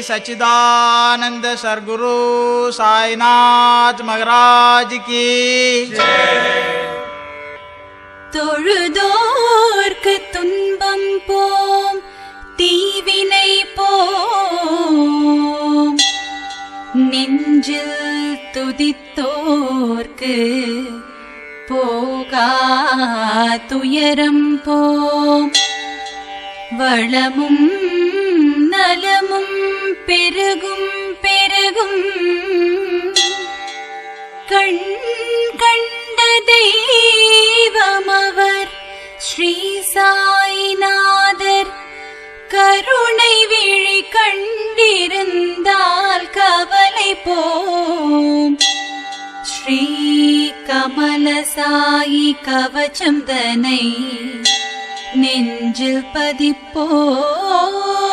सच्चिदानंद सद्गुरु साईनाथ महाराज की தொழுதோர்க்கு துன்பம் போம் தீவினை போம் நெஞ்சில் துதித்தோர்க்கு போகா துயரம் போம் வளமும் நலமும் பெருகும் பெருகும் கண் கண்ட தெய்வமவர் ஸ்ரீ சாயிநாதர் கருணை விழி கண்டிருந்தால் கவலை போம் ஸ்ரீ கமல சாயி கவசம் தனை நெஞ்சில் பதிப்போம்.